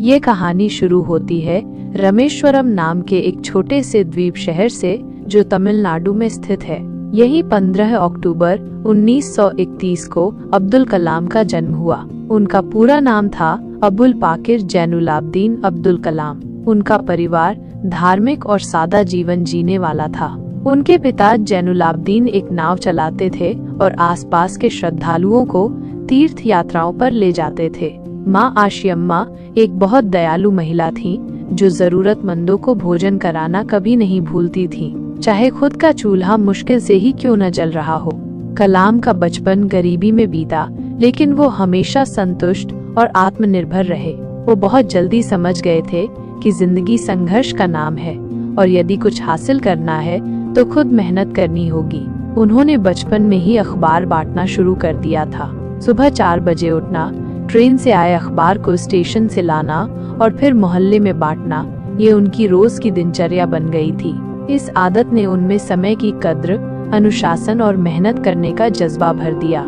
ये कहानी शुरू होती है रामेश्वरम नाम के एक छोटे से द्वीप शहर से जो तमिलनाडु में स्थित है। यही 15 अक्टूबर 1931 को अब्दुल कलाम का जन्म हुआ। उनका पूरा नाम था अबुल पाकिर जैनुलाब्दीन अब्दुल कलाम। उनका परिवार धार्मिक और सादा जीवन जीने वाला था। उनके पिता जैनुलाब्दीन एक नाव चलाते थे और आसपास के श्रद्धालुओं को तीर्थ यात्राओं पर ले जाते थे। माँ आशियम्मा एक बहुत दयालु महिला थीं, जो जरूरतमंदों को भोजन कराना कभी नहीं भूलती थीं, चाहे खुद का चूल्हा मुश्किल से ही क्यों न जल रहा हो। कलाम का बचपन गरीबी में बीता, लेकिन वो हमेशा संतुष्ट और आत्मनिर्भर रहे। वो बहुत जल्दी समझ गए थे कि जिंदगी संघर्ष का नाम है और यदि कुछ हासिल करना है तो खुद मेहनत करनी होगी। उन्होंने बचपन में ही अखबार बांटना शुरू कर दिया था। सुबह 4 बजे उठना, ट्रेन से आए अखबार को स्टेशन से लाना और फिर मोहल्ले में बांटना, ये उनकी रोज की दिनचर्या बन गई थी। इस आदत ने उनमें समय की कद्र, अनुशासन और मेहनत करने का जज्बा भर दिया।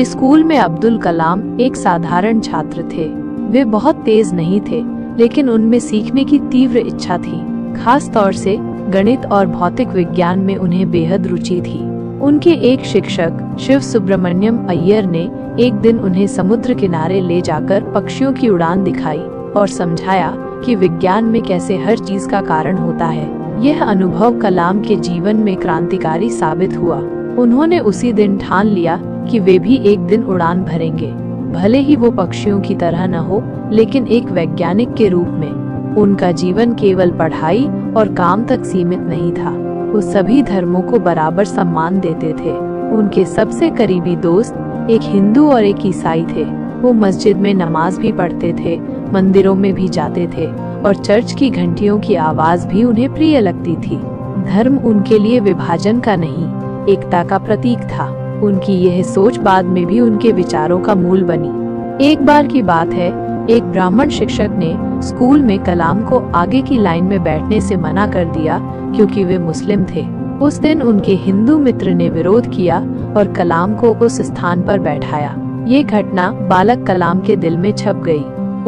स्कूल में अब्दुल कलाम एक साधारण छात्र थे। वे बहुत तेज नहीं थे, लेकिन उनमें सीखने की तीव्र इच्छा थी। खास तौर से गणित और भौतिक विज्ञान में उन्हें बेहद रुचि थी। उनके एक शिक्षक शिव सुब्रमण्यम अय्यर ने एक दिन उन्हें समुद्र किनारे ले जाकर पक्षियों की उड़ान दिखाई और समझाया कि विज्ञान में कैसे हर चीज का कारण होता है। यह अनुभव कलाम के जीवन में क्रांतिकारी साबित हुआ। उन्होंने उसी दिन ठान लिया कि वे भी एक दिन उड़ान भरेंगे, भले ही वो पक्षियों की तरह न हो, लेकिन एक वैज्ञानिक के रूप में। उनका जीवन केवल पढ़ाई और काम तक सीमित नहीं था। वो सभी धर्मों को बराबर सम्मान देते थे। उनके सबसे करीबी दोस्त एक हिंदू और एक ईसाई थे। वो मस्जिद में नमाज भी पढ़ते थे, मंदिरों में भी जाते थे और चर्च की घंटियों की आवाज भी उन्हें प्रिय लगती थी। धर्म उनके लिए विभाजन का नहीं, एकता का प्रतीक था। उनकी यह सोच बाद में भी उनके विचारों का मूल बनी। एक बार की बात है, एक ब्राह्मण शिक्षक ने स्कूल में कलाम को आगे की लाइन में बैठने से मना कर दिया क्योंकि वे मुस्लिम थे। उस दिन उनके हिंदू मित्र ने विरोध किया और कलाम को उस स्थान पर बैठाया। ये घटना बालक कलाम के दिल में छप गई।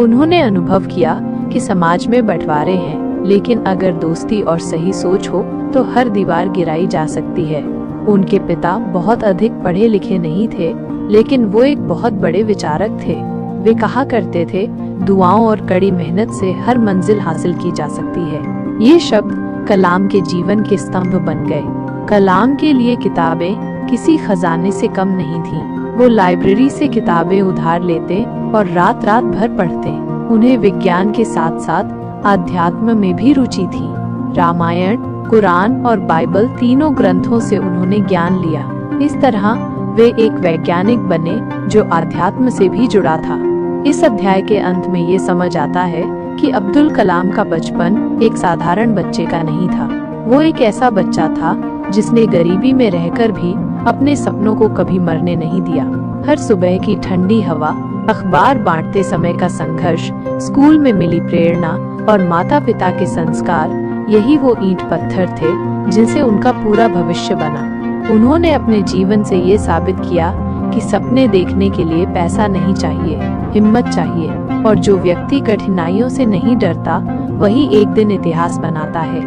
उन्होंने अनुभव किया कि समाज में बंटवारे हैं, लेकिन अगर दोस्ती और सही सोच हो तो हर दीवार गिराई जा सकती है। उनके पिता बहुत अधिक पढ़े लिखे नहीं थे, लेकिन वो एक बहुत बड़े विचारक थे। वे कहा करते थे, दुआओं और कड़ी मेहनत से हर मंजिल हासिल की जा सकती है। ये शब्द कलाम के जीवन के स्तंभ बन गए। कलाम के लिए किताबें किसी खजाने से कम नहीं थीं। वो लाइब्रेरी से किताबें उधार लेते और रात रात भर पढ़ते। उन्हें विज्ञान के साथ साथ आध्यात्म में भी रुचि थी। रामायण, कुरान और बाइबल तीनों ग्रंथों से उन्होंने ज्ञान लिया। इस तरह वे एक वैज्ञानिक बने जो आध्यात्म से भी जुड़ा था। इस अध्याय के अंत में ये समझ आता है कि अब्दुल कलाम का बचपन एक साधारण बच्चे का नहीं था। वो एक ऐसा बच्चा था जिसने गरीबी में रहकर भी अपने सपनों को कभी मरने नहीं दिया। हर सुबह की ठंडी हवा, अखबार बांटते समय का संघर्ष, स्कूल में मिली प्रेरणा और माता पिता के संस्कार, यही वो ईंट पत्थर थे जिनसे उनका पूरा भविष्य बना। उन्होंने अपने जीवन से ये साबित किया कि सपने देखने के लिए पैसा नहीं चाहिए, हिम्मत चाहिए, और जो व्यक्ति कठिनाइयों से नहीं डरता वही एक दिन इतिहास बनाता है।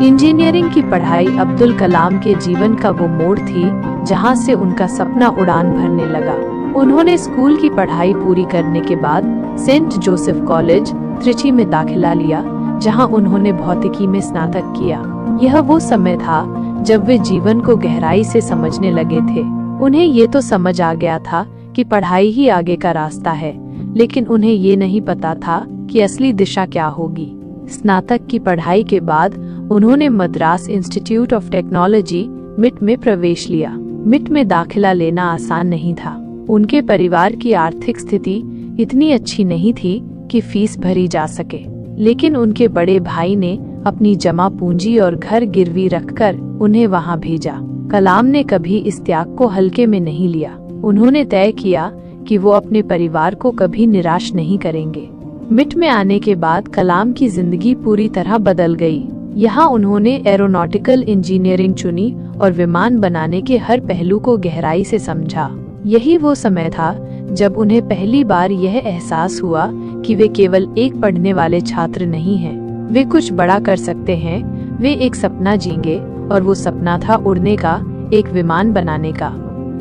इंजीनियरिंग की पढ़ाई अब्दुल कलाम के जीवन का वो मोड़ थी जहां से उनका सपना उड़ान भरने लगा। उन्होंने स्कूल की पढ़ाई पूरी करने के बाद सेंट जोसेफ कॉलेज, त्रिची में दाखिला लिया, जहां उन्होंने भौतिकी में स्नातक किया। यह वो समय था जब वे जीवन को गहराई से समझने लगे थे। उन्हें ये तो समझ आ गया था कि पढ़ाई ही आगे का रास्ता है, लेकिन उन्हें ये नहीं पता था कि असली दिशा क्या होगी। स्नातक की पढ़ाई के बाद उन्होंने मद्रास इंस्टीट्यूट ऑफ टेक्नोलॉजी मिट में प्रवेश लिया। मिट में दाखिला लेना आसान नहीं था। उनके परिवार की आर्थिक स्थिति इतनी अच्छी नहीं थी कि फीस भरी जा सके, लेकिन उनके बड़े भाई ने अपनी जमा पूंजी और घर गिरवी रखकर उन्हें वहां भेजा। कलाम ने कभी इस त्याग को हल्के में नहीं लिया। उन्होंने तय किया कि वो अपने परिवार को कभी निराश नहीं करेंगे। मिट में आने के बाद कलाम की जिंदगी पूरी तरह बदल गई। यहाँ उन्होंने एरोनॉटिकल इंजीनियरिंग चुनी और विमान बनाने के हर पहलू को गहराई से समझा। यही वो समय था जब उन्हें पहली बार यह एहसास हुआ कि वे केवल एक पढ़ने वाले छात्र नहीं हैं, वे कुछ बड़ा कर सकते हैं। वे एक सपना जींगे और वो सपना था उड़ने का, एक विमान बनाने का।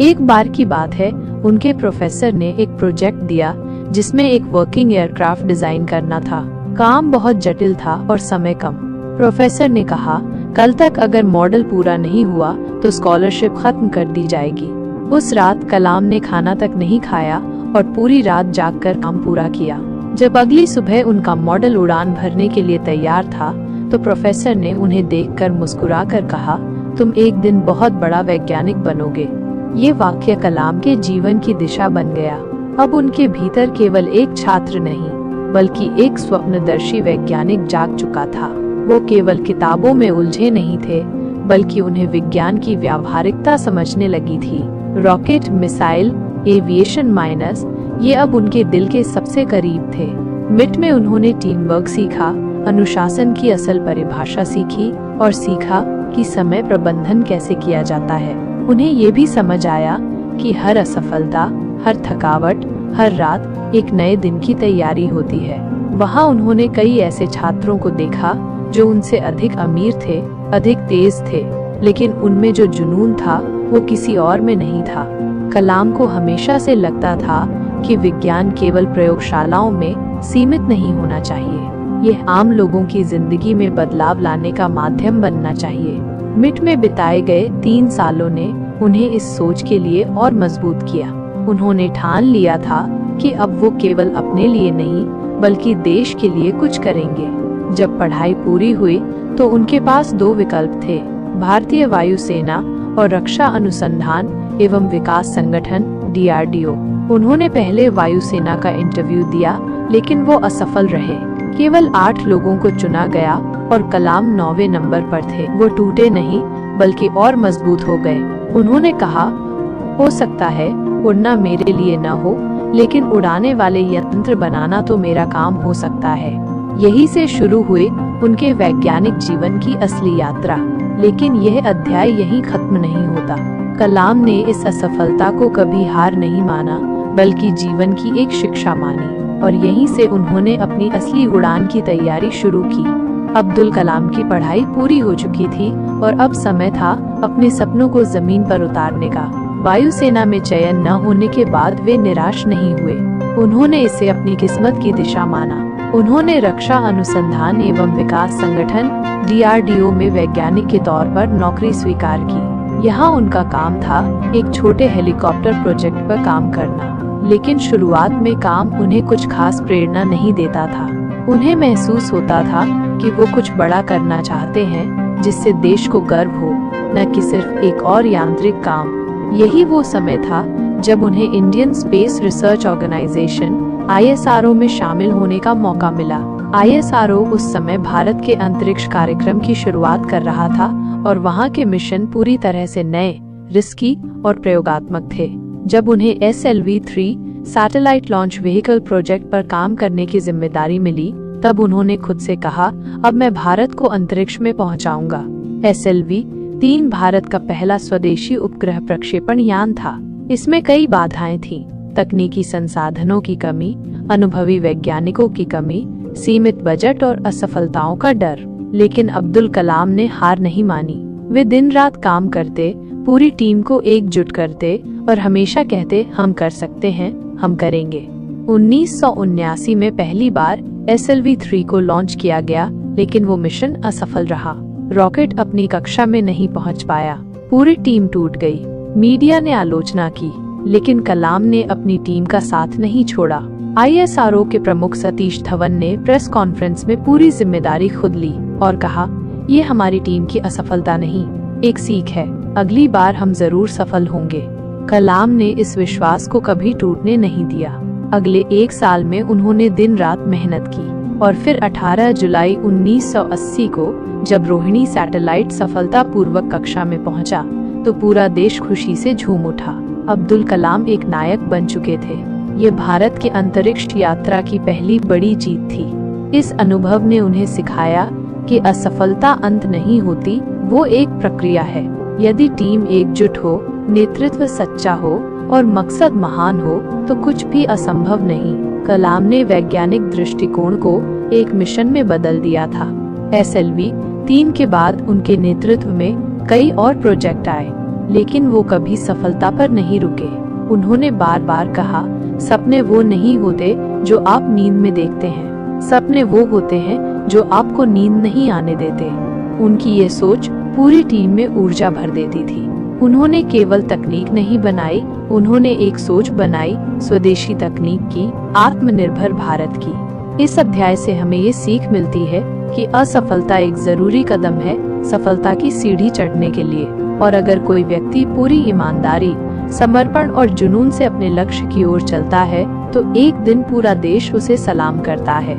एक बार की बात है, उनके प्रोफेसर ने एक प्रोजेक्ट दिया जिसमें एक वर्किंग एयरक्राफ्ट डिजाइन करना था। काम बहुत जटिल था और समय कम। प्रोफेसर ने कहा, कल तक अगर मॉडल पूरा नहीं हुआ तो स्कॉलरशिप खत्म कर दी जाएगी। उस रात कलाम ने खाना तक नहीं खाया और पूरी रात जागकर काम पूरा किया। जब अगली सुबह उनका मॉडल उड़ान भरने के लिए तैयार था तो प्रोफेसर ने उन्हें देखकर मुस्कुराकर कहा, तुम एक दिन बहुत बड़ा वैज्ञानिक बनोगे। ये वाक्य कलाम के जीवन की दिशा बन गया। अब उनके भीतर केवल एक छात्र नहीं बल्कि एक स्वप्नदर्शी वैज्ञानिक जाग चुका था। वो केवल किताबों में उलझे नहीं थे बल्कि उन्हें विज्ञान की व्यावहारिकता समझने लगी थी। रॉकेट, मिसाइल, एविएशन माइनस, ये अब उनके दिल के सबसे करीब थे। मिट में उन्होंने टीम वर्क सीखा, अनुशासन की असल परिभाषा सीखी और सीखा कि समय प्रबंधन कैसे किया जाता है। उन्हें ये भी समझ आया कि हर असफलता, हर थकावट, हर रात एक नए दिन की तैयारी होती है। वहाँ उन्होंने कई ऐसे छात्रों को देखा जो उनसे अधिक अमीर थे, अधिक तेज थे, लेकिन उनमें जो जुनून था वो किसी और में नहीं था। कलाम को हमेशा से लगता था कि विज्ञान केवल प्रयोगशालाओं में सीमित नहीं होना चाहिए, यह आम लोगों की जिंदगी में बदलाव लाने का माध्यम बनना चाहिए। मिट में बिताए गए 3 सालों ने उन्हें इस सोच के लिए और मजबूत किया। उन्होंने ठान लिया था कि अब वो केवल अपने लिए नहीं बल्कि देश के लिए कुछ करेंगे। जब पढ़ाई पूरी हुई तो उनके पास 2 विकल्प थे, भारतीय वायुसेना और रक्षा अनुसंधान एवं विकास संगठन DRDO। उन्होंने पहले वायुसेना का इंटरव्यू दिया लेकिन वो असफल रहे। केवल 8 लोगों को चुना गया और कलाम 9वें नंबर पर थे। वो टूटे नहीं बल्कि और मजबूत हो गए। उन्होंने कहा, हो सकता है उड़ना मेरे लिए न हो, लेकिन उड़ाने वाले यंत्र बनाना तो मेरा काम हो सकता है। यही से शुरू हुई उनके वैज्ञानिक जीवन की असली यात्रा। लेकिन यह अध्याय यहीं खत्म नहीं होता। कलाम ने इस असफलता को कभी हार नहीं माना बल्कि जीवन की एक शिक्षा मानी और यहीं से उन्होंने अपनी असली उड़ान की तैयारी शुरू की। अब्दुल कलाम की पढ़ाई पूरी हो चुकी थी और अब समय था अपने सपनों को जमीन पर उतारने का। वायुसेना में चयन न होने के बाद वे निराश नहीं हुए। उन्होंने इसे अपनी किस्मत की दिशा माना। उन्होंने रक्षा अनुसंधान एवं विकास संगठन DRDO में वैज्ञानिक के तौर पर नौकरी स्वीकार की। यहाँ उनका काम था एक छोटे हेलीकॉप्टर प्रोजेक्ट पर काम करना, लेकिन शुरुआत में काम उन्हें कुछ खास प्रेरणा नहीं देता था। उन्हें महसूस होता था कि वो कुछ बड़ा करना चाहते हैं जिससे देश को गर्व हो, न कि सिर्फ एक और यांत्रिक काम। यही वो समय था जब उन्हें Indian space research organisation ISRO में शामिल होने का मौका मिला। ISRO उस समय भारत के अंतरिक्ष कार्यक्रम की शुरुआत कर रहा था और वहाँ के मिशन पूरी तरह से नए, रिस्की और प्रयोगात्मक थे। जब उन्हें SLV-3 satellite launch vehicle project पर काम करने की जिम्मेदारी मिली, तब उन्होंने खुद से कहा, अब मैं भारत को अंतरिक्ष में पहुंचाऊंगा। SLV-3 भारत का पहला स्वदेशी उपग्रह प्रक्षेपण यान था। इसमें कई बाधाएं थीं, तकनीकी संसाधनों की कमी, अनुभवी वैज्ञानिकों की कमी, सीमित बजट और असफलताओं का डर। लेकिन अब्दुल कलाम ने हार नहीं मानी। वे दिन रात काम करते, पूरी टीम को एकजुट करते और हमेशा कहते, हम कर सकते हैं, हम करेंगे। 1979 में पहली बार SLV-3 को लॉन्च किया गया, लेकिन वो मिशन असफल रहा। रॉकेट अपनी कक्षा में नहीं पहुंच पाया, पूरी टीम टूट गई। मीडिया ने आलोचना की, लेकिन कलाम ने अपनी टीम का साथ नहीं छोड़ा। ISRO के प्रमुख सतीश धवन ने प्रेस कॉन्फ्रेंस में पूरी जिम्मेदारी खुद ली और कहा, ये हमारी टीम की असफलता नहीं, एक सीख है, अगली बार हम जरूर सफल होंगे। कलाम ने इस विश्वास को कभी टूटने नहीं दिया। अगले 1 साल में उन्होंने दिन रात मेहनत की और फिर 18 जुलाई 1980 को जब रोहिणी सैटेलाइट सफलतापूर्वक कक्षा में पहुंचा, तो पूरा देश खुशी से झूम उठा। अब्दुल कलाम एक नायक बन चुके थे। ये भारत की अंतरिक्ष यात्रा की पहली बड़ी जीत थी। इस अनुभव ने उन्हें सिखाया कि असफलता अंत नहीं होती, वो एक प्रक्रिया है। यदि टीम एकजुट हो, नेतृत्व सच्चा हो और मकसद महान हो, तो कुछ भी असंभव नहीं। कलाम ने वैज्ञानिक दृष्टिकोण को एक मिशन में बदल दिया था। SLV-3 के बाद उनके नेतृत्व में कई और प्रोजेक्ट आए, लेकिन वो कभी सफलता पर नहीं रुके। उन्होंने बार बार कहा, सपने वो नहीं होते जो आप नींद में देखते हैं, सपने वो होते हैं जो आपको नींद नहीं आने देते। उनकी ये सोच पूरी टीम में ऊर्जा भर देती थी। उन्होंने केवल तकनीक नहीं बनाई, उन्होंने एक सोच बनाई, स्वदेशी तकनीक की, आत्मनिर्भर भारत की। इस अध्याय से हमें ये सीख मिलती है कि असफलता एक जरूरी कदम है सफलता की सीढ़ी चढ़ने के लिए, और अगर कोई व्यक्ति पूरी ईमानदारी, समर्पण और जुनून से अपने लक्ष्य की ओर चलता है तो एक दिन पूरा देश उसे सलाम करता है।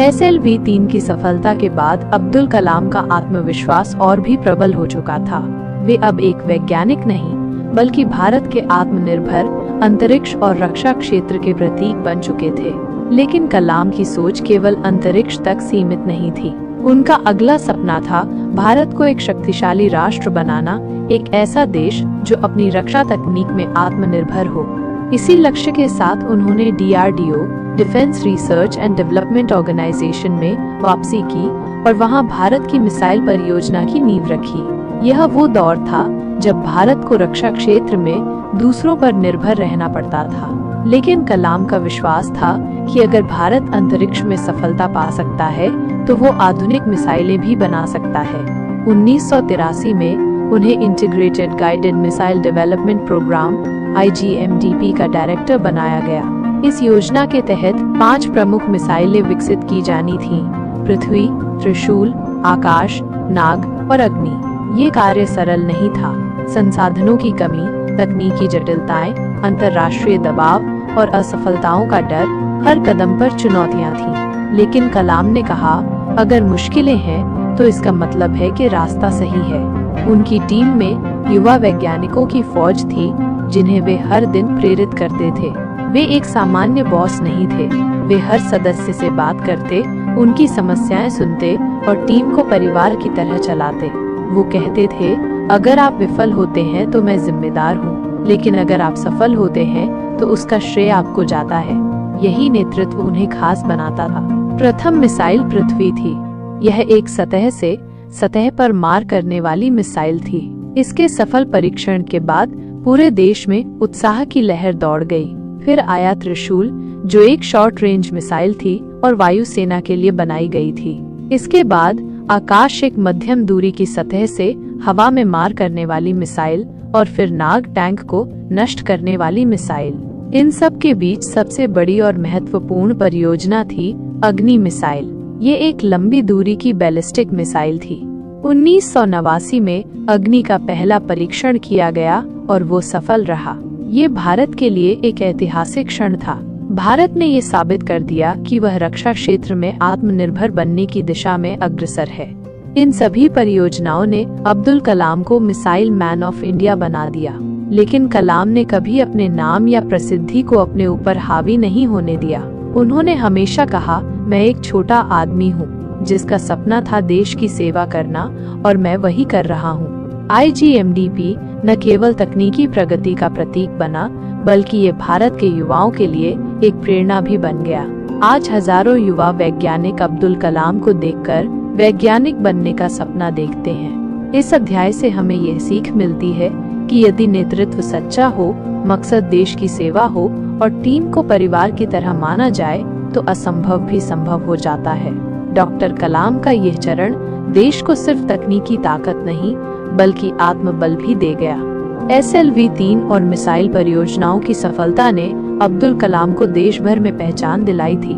SLV-3 की सफलता के बाद अब्दुल कलाम का आत्मविश्वास और भी प्रबल हो चुका था। वे अब एक वैज्ञानिक नहीं, बल्कि भारत के आत्मनिर्भर अंतरिक्ष और रक्षा क्षेत्र के प्रतीक बन चुके थे। लेकिन कलाम की सोच केवल अंतरिक्ष तक सीमित नहीं थी। उनका अगला सपना था भारत को एक शक्तिशाली राष्ट्र बनाना, एक ऐसा देश जो अपनी रक्षा तकनीक में आत्मनिर्भर हो। इसी लक्ष्य के साथ उन्होंने DRDO, defence research and development organisation में वापसी की और वहां भारत की मिसाइल परियोजना की नींव रखी। यह वो दौर था जब भारत को रक्षा क्षेत्र में दूसरों पर निर्भर रहना पड़ता था। लेकिन कलाम का विश्वास था कि अगर भारत अंतरिक्ष में सफलता पा सकता है तो वो आधुनिक मिसाइलें भी बना सकता है। 1983 में उन्हें integrated guided missile development programme IGMDP का डायरेक्टर बनाया गया। इस योजना के तहत 5 प्रमुख मिसाइलें विकसित की जानी थीं: पृथ्वी, त्रिशूल, आकाश, नाग और अग्नि। ये कार्य सरल नहीं था। संसाधनों की कमी, तकनीकी जटिलताएं, अंतर्राष्ट्रीय दबाव और असफलताओं का डर हर कदम पर चुनौतियां थीं। लेकिन कलाम ने कहा, अगर मुश्किलें हैं तो इसका मतलब है कि रास्ता सही है। उनकी टीम में युवा वैज्ञानिकों की फौज थी जिन्हें वे हर दिन प्रेरित करते थे। वे एक सामान्य बॉस नहीं थे। वे हर सदस्य से बात करते, उनकी समस्याएं सुनते और टीम को परिवार की तरह चलाते। वो कहते थे, अगर आप विफल होते हैं तो मैं जिम्मेदार हूँ, लेकिन अगर आप सफल होते हैं तो उसका श्रेय आपको जाता है। यही नेतृत्व उन्हें खास बनाता था। प्रथम मिसाइल पृथ्वी थी। यह एक सतह पर मार करने वाली मिसाइल थी। इसके सफल परीक्षण के बाद पूरे देश में उत्साह की लहर दौड़ गई। फिर आया त्रिशूल, जो एक शॉर्ट रेंज मिसाइल थी और वायुसेना के लिए बनाई गई थी। इसके बाद आकाश, एक मध्यम दूरी की सतह से हवा में मार करने वाली मिसाइल, और फिर नाग, टैंक को नष्ट करने वाली मिसाइल। इन सब के बीच सबसे बड़ी और महत्वपूर्ण परियोजना थी अग्नि मिसाइल। ये एक लंबी दूरी की बैलिस्टिक मिसाइल थी। 1989 में अग्नि का पहला परीक्षण किया गया और वो सफल रहा। ये भारत के लिए एक ऐतिहासिक क्षण था। भारत ने ये साबित कर दिया कि वह रक्षा क्षेत्र में आत्मनिर्भर बनने की दिशा में अग्रसर है। इन सभी परियोजनाओं ने अब्दुल कलाम को मिसाइल मैन ऑफ इंडिया बना दिया। लेकिन कलाम ने कभी अपने नाम या प्रसिद्धि को अपने ऊपर हावी नहीं होने दिया। उन्होंने हमेशा कहा, मैं एक छोटा आदमी हूँ जिसका सपना था देश की सेवा करना, और मैं वही कर रहा हूँ। IGMDP न केवल तकनीकी प्रगति का प्रतीक बना, बल्कि ये भारत के युवाओं के लिए एक प्रेरणा भी बन गया। आज हजारों युवा वैज्ञानिक अब्दुल कलाम को देखकर वैज्ञानिक बनने का सपना देखते हैं। इस अध्याय से हमें यह सीख मिलती है कि यदि नेतृत्व सच्चा हो, मकसद देश की सेवा हो और टीम को परिवार की तरह माना जाए तो असंभव भी संभव हो जाता है। डॉक्टर कलाम का यह चरण देश को सिर्फ तकनीकी ताकत नहीं बल्कि आत्मबल भी दे गया। SLV-3 और मिसाइल परियोजनाओं की सफलता ने अब्दुल कलाम को देश भर में पहचान दिलाई थी,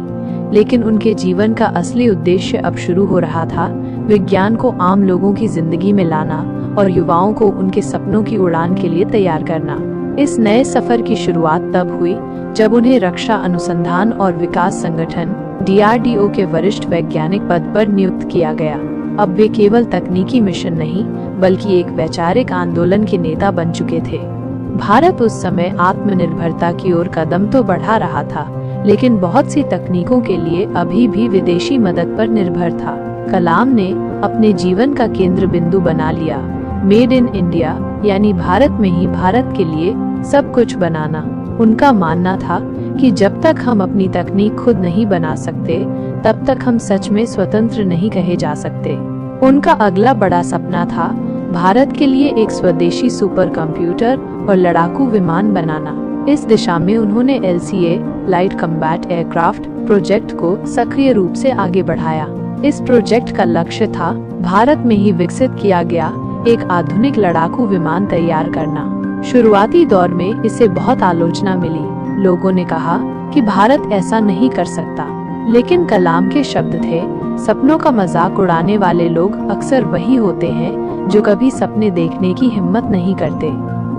लेकिन उनके जीवन का असली उद्देश्य अब शुरू हो रहा था, विज्ञान को आम लोगों की जिंदगी में लाना और युवाओं को उनके सपनों की उड़ान के लिए तैयार करना। इस नए सफर की शुरुआत तब हुई जब उन्हें रक्षा अनुसंधान और विकास संगठन DRDO के वरिष्ठ वैज्ञानिक पद पर नियुक्त किया गया। अब वे केवल तकनीकी मिशन नहीं बल्कि एक वैचारिक आंदोलन के नेता बन चुके थे। भारत उस समय आत्मनिर्भरता की ओर कदम तो बढ़ा रहा था, लेकिन बहुत सी तकनीकों के लिए अभी भी विदेशी मदद पर निर्भर था। कलाम ने अपने जीवन का केंद्र बिंदु बना लिया, मेड इन इंडिया, यानी भारत में ही भारत के लिए सब कुछ बनाना। उनका मानना था कि जब तक हम अपनी तकनीक खुद नहीं बना सकते, तब तक हम सच में स्वतंत्र नहीं कहे जा सकते। उनका अगला बड़ा सपना था भारत के लिए एक स्वदेशी सुपर कंप्यूटर और लड़ाकू विमान बनाना। इस दिशा में उन्होंने LCA light combat aircraft project को सक्रिय रूप से आगे बढ़ाया। इस प्रोजेक्ट का लक्ष्य था भारत में ही विकसित किया गया एक आधुनिक लड़ाकू विमान तैयार करना। शुरुआती दौर में इसे बहुत आलोचना मिली। लोगों ने कहा कि भारत ऐसा नहीं कर सकता, लेकिन कलाम के शब्द थे, सपनों का मजाक उड़ाने वाले लोग अक्सर वही होते हैं जो कभी सपने देखने की हिम्मत नहीं करते।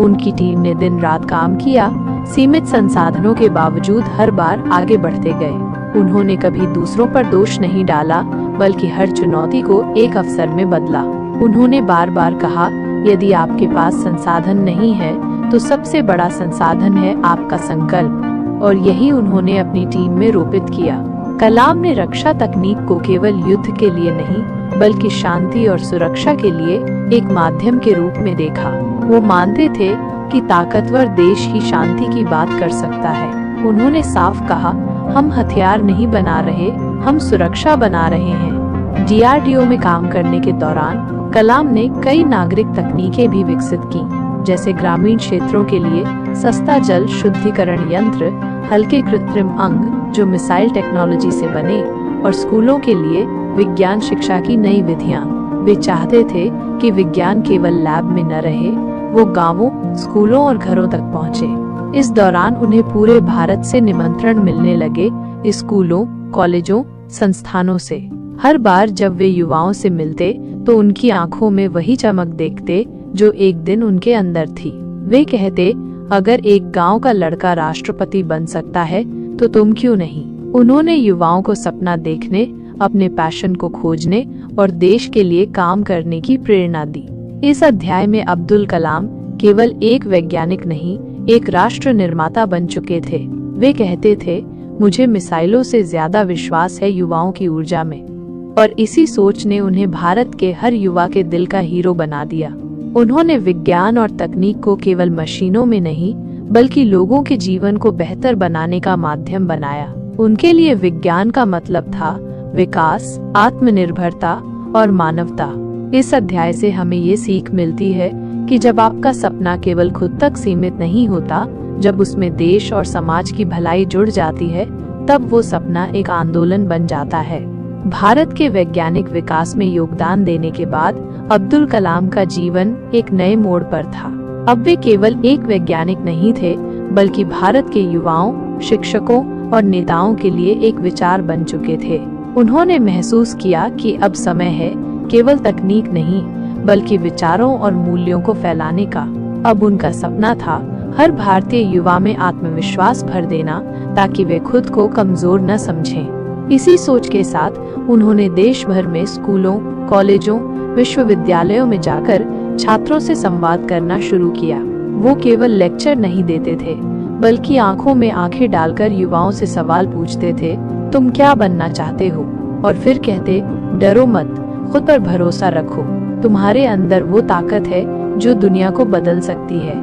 उनकी टीम ने दिन रात काम किया, सीमित संसाधनों के बावजूद हर बार आगे बढ़ते गए। उन्होंने कभी दूसरों पर दोष नहीं डाला, बल्कि हर चुनौती को एक अवसर में बदला। उन्होंने बार बार कहा, यदि आपके पास संसाधन नहीं है तो सबसे बड़ा संसाधन है आपका संकल्प, और यही उन्होंने अपनी टीम में रोपित किया। कलाम ने रक्षा तकनीक को केवल युद्ध के लिए नहीं, बल्कि शांति और सुरक्षा के लिए एक माध्यम के रूप में देखा। वो मानते थे कि ताकतवर देश ही शांति की बात कर सकता है। उन्होंने साफ कहा, हम हथियार नहीं बना रहे, हम सुरक्षा बना रहे हैं। DRDO में काम करने के दौरान कलाम ने कई नागरिक तकनीकें भी विकसित की, जैसे ग्रामीण क्षेत्रों के लिए सस्ता जल शुद्धिकरण यंत्र, हल्के कृत्रिम अंग जो मिसाइल टेक्नोलॉजी से बने, और स्कूलों के लिए विज्ञान शिक्षा की नई विधियां। वे चाहते थे कि विज्ञान केवल लैब में न रहे, वो गांवों, स्कूलों और घरों तक पहुंचे। इस दौरान उन्हें पूरे भारत से निमंत्रण मिलने लगे, स्कूलों, कॉलेजों, संस्थानों से। हर बार जब वे युवाओं से मिलते तो उनकी आंखों में वही चमक देखते जो एक दिन उनके अंदर थी। वे कहते, अगर एक गांव का लड़का राष्ट्रपति बन सकता है तो तुम क्यों नहीं। उन्होंने युवाओं को सपना देखने, अपने पैशन को खोजने और देश के लिए काम करने की प्रेरणा दी। इस अध्याय में अब्दुल कलाम केवल एक वैज्ञानिक नहीं, एक राष्ट्र निर्माता बन चुके थे। वे कहते थे, मुझे मिसाइलों से ज्यादा विश्वास है युवाओं की ऊर्जा में, और इसी सोच ने उन्हें भारत के हर युवा के दिल का हीरो बना दिया। उन्होंने विज्ञान और तकनीक को केवल मशीनों में नहीं, बल्कि लोगों के जीवन को बेहतर बनाने का माध्यम बनाया। उनके लिए विज्ञान का मतलब था विकास, आत्मनिर्भरता और मानवता। इस अध्याय से हमें ये सीख मिलती है कि जब आपका सपना केवल खुद तक सीमित नहीं होता, जब उसमें देश और समाज की भलाई जुड़ जाती है, तब वो सपना एक आंदोलन बन जाता है। भारत के वैज्ञानिक विकास में योगदान देने के बाद अब्दुल कलाम का जीवन एक नए मोड़ पर था। अब वे केवल एक वैज्ञानिक नहीं थे, बल्कि भारत के युवाओं, शिक्षकों और नेताओं के लिए एक विचार बन चुके थे। उन्होंने महसूस किया कि अब समय है केवल तकनीक नहीं, बल्कि विचारों और मूल्यों को फैलाने का। अब उनका सपना था हर भारतीय युवा में आत्मविश्वास भर देना, ताकि वे खुद को कमजोर न समझें। इसी सोच के साथ उन्होंने देश भर में स्कूलों, कॉलेजों, विश्वविद्यालयों में जाकर छात्रों से संवाद करना शुरू किया। वो केवल लेक्चर नहीं देते थे, बल्कि आंखों में आंखें डालकर युवाओं से सवाल पूछते थे, तुम क्या बनना चाहते हो? और फिर कहते, डरो मत, खुद पर भरोसा रखो, तुम्हारे अंदर वो ताकत है जो दुनिया को बदल सकती है।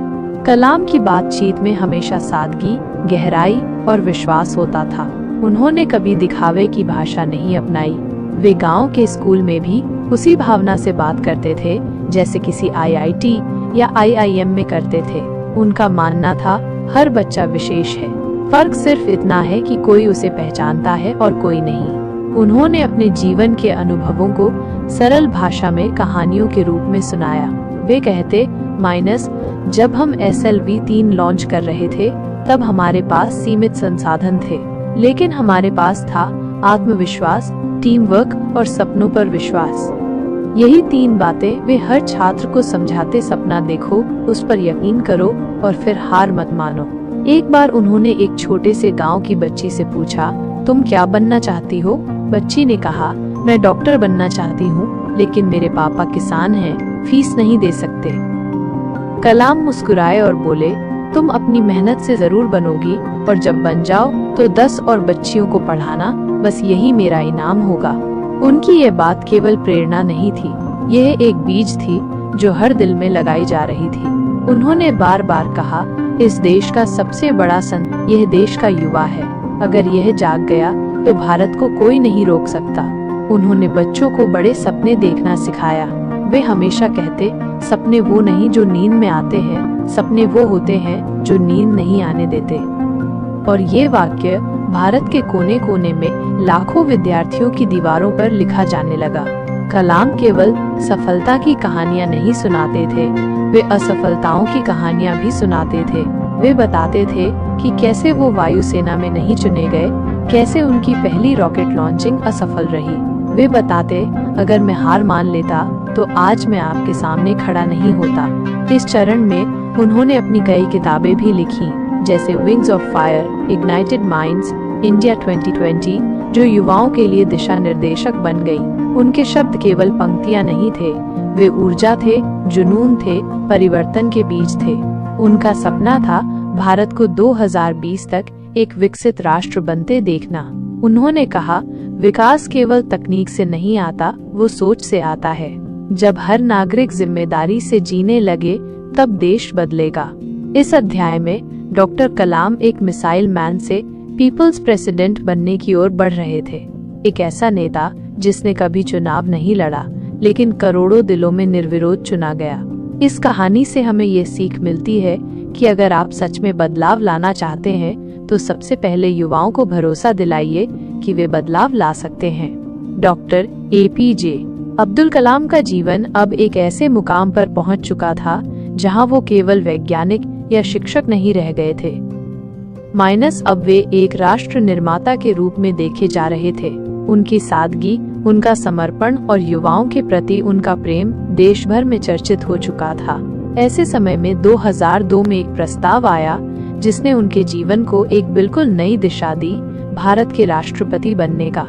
कलाम की बातचीत में हमेशा सादगी, गहराई और विश्वास होता था। उन्होंने कभी दिखावे की भाषा नहीं अपनाई। वे गांव के स्कूल में भी उसी भावना से बात करते थे जैसे किसी IIT या IIM में करते थे। उनका मानना था हर बच्चा विशेष है, फर्क सिर्फ इतना है कि कोई उसे पहचानता है और कोई नहीं। उन्होंने अपने जीवन के अनुभवों को सरल भाषा में कहानियों के रूप में सुनाया। वे कहते, जब हम SLV-3 लॉन्च कर रहे थे, तब हमारे पास सीमित संसाधन थे, लेकिन हमारे पास था आत्मविश्वास, टीम वर्क और सपनों पर विश्वास। यही 3 बातें वे हर छात्र को समझाते, सपना देखो, उस पर यकीन करो और फिर हार मत मानो। एक बार उन्होंने एक छोटे से गांव की बच्ची से पूछा, तुम क्या बनना चाहती हो? बच्ची ने कहा, मैं डॉक्टर बनना चाहती हूँ, लेकिन मेरे पापा किसान हैं, फीस नहीं दे सकते। कलाम मुस्कुराए और बोले, तुम अपनी मेहनत से जरूर बनोगी, और जब बन जाओ तो 10 और बच्चियों को पढ़ाना, बस यही मेरा इनाम होगा। उनकी ये बात केवल प्रेरणा नहीं थी, यह एक बीज थी जो हर दिल में लगाई जा रही थी। उन्होंने बार बार कहा, इस देश का सबसे बड़ा यह देश का युवा है। अगर यह जाग गया तो भारत को कोई नहीं रोक सकता। उन्होंने बच्चों को बड़े सपने देखना सिखाया। वे हमेशा कहते, सपने वो नहीं जो नींद में आते हैं, सपने वो होते हैं जो नींद नहीं आने देते। और ये वाक्य भारत के कोने कोने में लाखों विद्यार्थियों की दीवारों पर लिखा जाने लगा। कलाम केवल सफलता की कहानियां नहीं सुनाते थे, वे असफलताओं की कहानियां भी सुनाते थे। वे बताते थे कि कैसे वो वायुसेना में नहीं चुने गए, कैसे उनकी पहली रॉकेट लॉन्चिंग असफल रही। वे बताते, अगर मैं हार मान लेता तो आज मैं आपके सामने खड़ा नहीं होता। इस चरण में उन्होंने अपनी कई किताबें भी लिखी, जैसे wings of fire, ignited minds, India 2020, जो युवाओं के लिए दिशा निर्देशक बन गई। उनके शब्द केवल पंक्तियां नहीं थे, वे ऊर्जा थे, जुनून थे, परिवर्तन के बीज थे। उनका सपना था भारत को 2020 तक एक विकसित राष्ट्र बनते देखना। उन्होंने कहा, विकास केवल तकनीक से नहीं आता, वो सोच से आता है। जब हर नागरिक जिम्मेदारी से जीने लगे तब देश बदलेगा। इस अध्याय में डॉक्टर कलाम एक मिसाइल मैन से पीपल्स प्रेसिडेंट बनने की ओर बढ़ रहे थे। एक ऐसा नेता जिसने कभी चुनाव नहीं लड़ा, लेकिन करोड़ों दिलों में निर्विरोध चुना गया। इस कहानी से हमें ये सीख मिलती है कि अगर आप सच में बदलाव लाना चाहते हैं तो सबसे पहले युवाओं को भरोसा दिलाइए कि वे बदलाव ला सकते हैं। डॉक्टर APJ अब्दुल कलाम का जीवन अब एक ऐसे मुकाम पर पहुंच चुका था जहां वो केवल वैज्ञानिक या शिक्षक नहीं रह गए थे, अब वे एक राष्ट्र निर्माता के रूप में देखे जा रहे थे। उनकी सादगी, उनका समर्पण और युवाओं के प्रति उनका प्रेम देश भर में चर्चित हो चुका था। ऐसे समय में 2002 में एक प्रस्ताव आया जिसने उनके जीवन को एक बिल्कुल नई दिशा दी, भारत के राष्ट्रपति बनने का।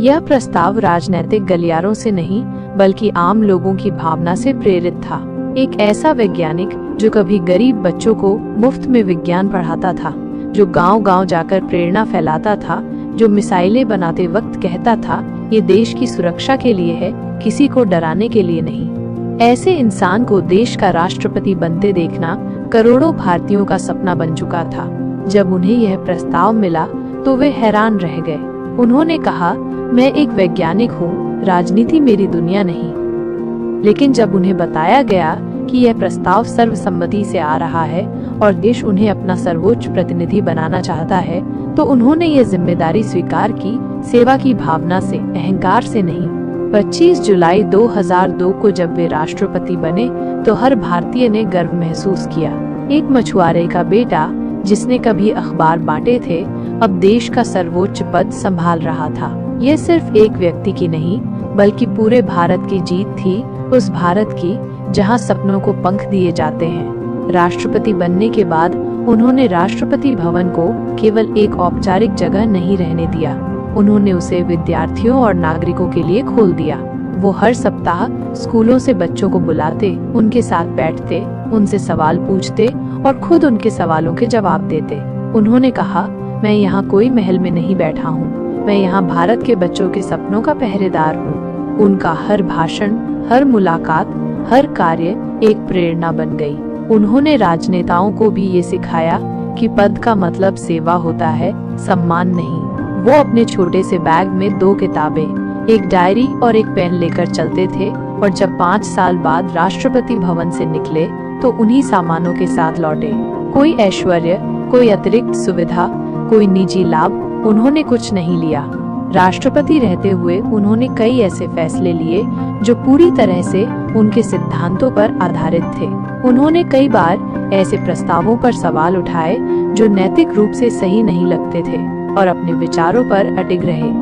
यह प्रस्ताव राजनीतिक गलियारों से नहीं बल्कि आम लोगों की भावना से प्रेरित था। एक ऐसा वैज्ञानिक जो कभी गरीब बच्चों को मुफ्त में विज्ञान पढ़ाता था, जो गांव-गांव जाकर प्रेरणा फैलाता था, जो मिसाइलें बनाते वक्त कहता था, ये देश की सुरक्षा के लिए है, किसी को डराने के लिए नहीं। ऐसे इंसान को देश का राष्ट्रपति बनते देखना करोड़ों भारतीयों का सपना बन चुका था। जब उन्हें यह प्रस्ताव मिला तो वे हैरान रह गए। उन्होंने कहा, मैं एक वैज्ञानिक हूँ, राजनीति मेरी दुनिया नहीं। लेकिन जब उन्हें बताया गया कि यह प्रस्ताव सर्वसम्मति से आ रहा है और देश उन्हें अपना सर्वोच्च प्रतिनिधि बनाना चाहता है, तो उन्होंने ये जिम्मेदारी स्वीकार की, सेवा की भावना से, अहंकार से नहीं। 25 जुलाई 2002 को जब वे राष्ट्रपति बने तो हर भारतीय ने गर्व महसूस किया। एक मछुआरे का बेटा जिसने कभी अखबार बांटे थे, अब देश का सर्वोच्च पद संभाल रहा था। यह सिर्फ एक व्यक्ति की नहीं बल्कि पूरे भारत की जीत थी, उस भारत की जहां सपनों को पंख दिए जाते हैं। राष्ट्रपति बनने के बाद उन्होंने राष्ट्रपति भवन को केवल एक औपचारिक जगह नहीं रहने दिया, उन्होंने उसे विद्यार्थियों और नागरिकों के लिए खोल दिया। वो हर सप्ताह स्कूलों से बच्चों को बुलाते, उनके साथ बैठते, उनसे सवाल पूछते और खुद उनके सवालों के जवाब देते। उन्होंने कहा, मैं यहाँ कोई महल में नहीं बैठा हूँ, मैं यहाँ भारत के बच्चों के सपनों का पहरेदार हूँ। उनका हर भाषण, हर मुलाकात, हर कार्य एक प्रेरणा बन गई। उन्होंने राजनेताओं को भी ये सिखाया कि पद का मतलब सेवा होता है, सम्मान नहीं। वो अपने छोटे से बैग में 2 किताबें, एक डायरी और एक पेन लेकर चलते थे और जब 5 साल बाद राष्ट्रपति भवन से निकले तो उन्हीं सामानों के साथ लौटे। कोई ऐश्वर्य, कोई अतिरिक्त सुविधा, कोई निजी लाभ, उन्होंने कुछ नहीं लिया। राष्ट्रपति रहते हुए उन्होंने कई ऐसे फैसले लिए जो पूरी तरह से उनके सिद्धांतों पर आधारित थे। उन्होंने कई बार ऐसे प्रस्तावों पर सवाल उठाए जो नैतिक रूप से सही नहीं लगते थे और अपने विचारों पर अडिग रहे,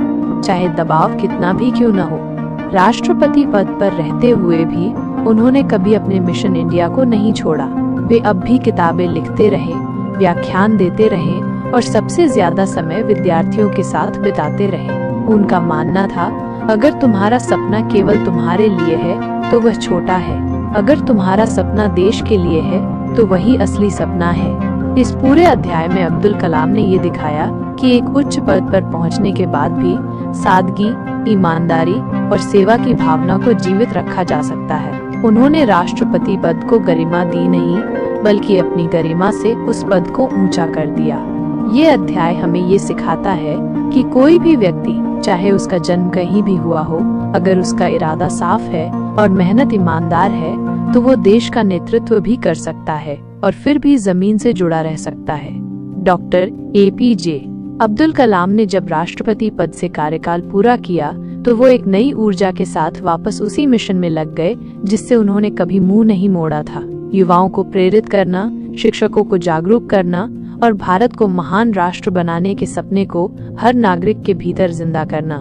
चाहे दबाव कितना भी क्यों न हो। राष्ट्रपति पद पर रहते हुए भी उन्होंने कभी अपने मिशन इंडिया को नहीं छोड़ा। वे अब भी किताबें लिखते रहे, व्याख्यान देते रहे और सबसे ज्यादा समय विद्यार्थियों के साथ बिताते रहे। उनका मानना था, अगर तुम्हारा सपना केवल तुम्हारे लिए है तो वह छोटा है, अगर तुम्हारा सपना देश के लिए है तो वही असली सपना है। इस पूरे अध्याय में अब्दुल कलाम ने ये दिखाया कि एक उच्च पद पर पहुंचने के बाद भी सादगी, ईमानदारी और सेवा की भावना को जीवित रखा जा सकता है। उन्होंने राष्ट्रपति पद को गरिमा दी नहीं, बल्कि अपनी गरिमा से उस पद को ऊंचा कर दिया। ये अध्याय हमें ये सिखाता है कि कोई भी व्यक्ति, चाहे उसका जन्म कहीं भी हुआ हो, अगर उसका इरादा साफ है और मेहनत ईमानदार है तो वो देश का नेतृत्व भी कर सकता है और फिर भी जमीन से जुड़ा रह सकता है। डॉक्टर APJ अब्दुल कलाम ने जब राष्ट्रपति पद से कार्यकाल पूरा किया तो वो एक नई ऊर्जा के साथ वापस उसी मिशन में लग गए जिससे उन्होंने कभी मुंह नहीं मोड़ा था। युवाओं को प्रेरित करना, शिक्षकों को जागरूक करना और भारत को महान राष्ट्र बनाने के सपने को हर नागरिक के भीतर जिंदा करना।